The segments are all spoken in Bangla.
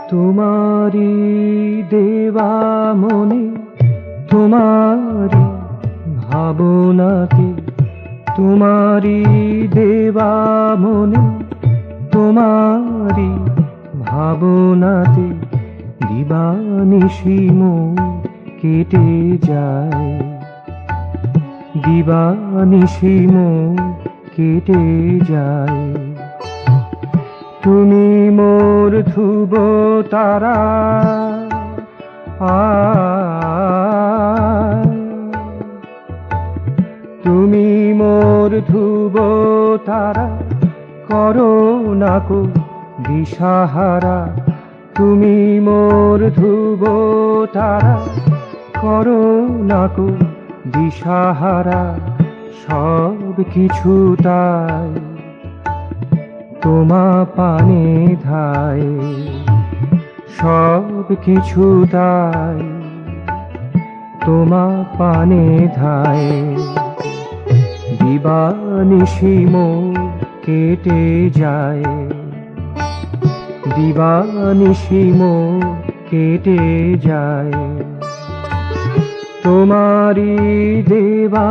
তোমারি দেওয়া মনে, তোমারি ভাবনাতে, তোমারি দেওয়া মনে, তোমারি ভাবনাতে দিবানিশি মন কেটে যায়, দিবানিশি মন কেটে যায়। তুমি মোর ধ্রুব তারা, তুমি মোর ধ্রুব তারা, করো না কো দিশাহারা। তুমি মোর ধ্রুব তারা, করো না কো দিশাহারা। সব কিছু তাই তোমা পানে ধায়, সব কিছু তাই তোমা পানে ধায়। দিবানিশি মন কেটে যায়, দিবানিশি মন কেটে যায়। তোমারি দেওয়া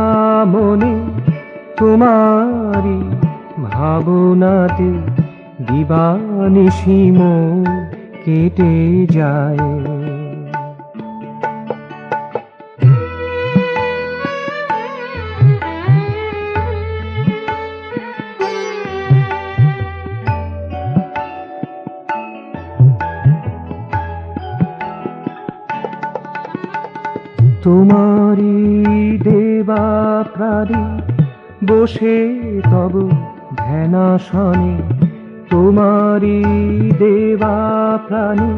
মনে, তোমারি ভাবনাতে দিবানিশি মন কেটে যায়। তোমারি দেওয়া প্রাণী বসে তব ধ্যানাসনে, তোমারি দেওয়া প্রাণী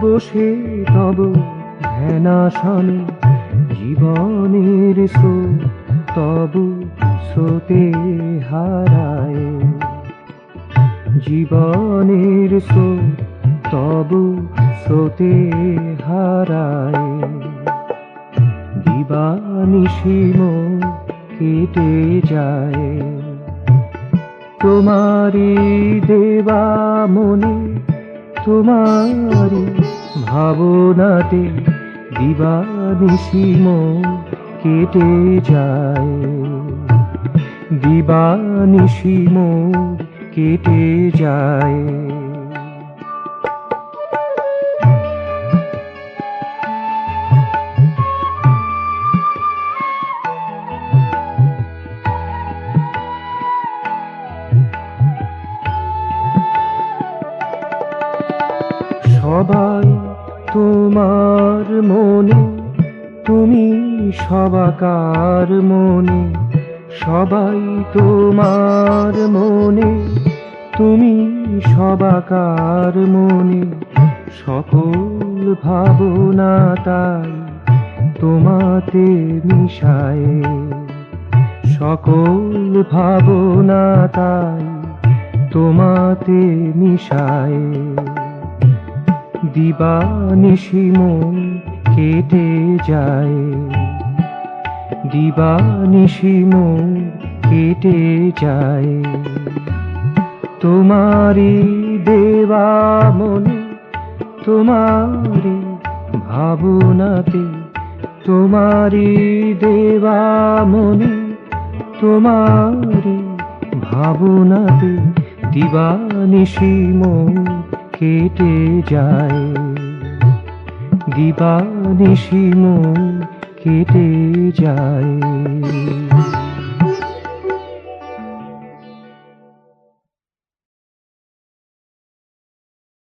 বসে তব ধ্যানাসনে। জীবনের স্রোত তব স্রোতে হারায়, জীবনের স্রোত তব স্রোতে হারায়। দিবানিশি মন কেটে যায়, তোমারি দেওয়া মনে, তোমারি ভাবনাতে দিবানিশি মন কেটে যায়, দিবানিশি মন কেটে যায়। সবাই তোমার মনে, তুমি সবাকার মনে। সবাই তোমার মনে, তুমি সবাকার মনে। সকল ভাবনা তাই তোমাতে মিশায়, সকল ভাবনা তাই তোমাতে মিশায়। দিবানিশি মন কেটে যায়, দিবানিশি মন কেটে যায়। তোমারি দেওয়া মনে, তোমারি ভাবনাতে, তোমারি দেওয়া মনে, তোমারি ভাবনাতে দিবানিশি মন কেটে যায়, দিবানিশি মন কেটে যায়।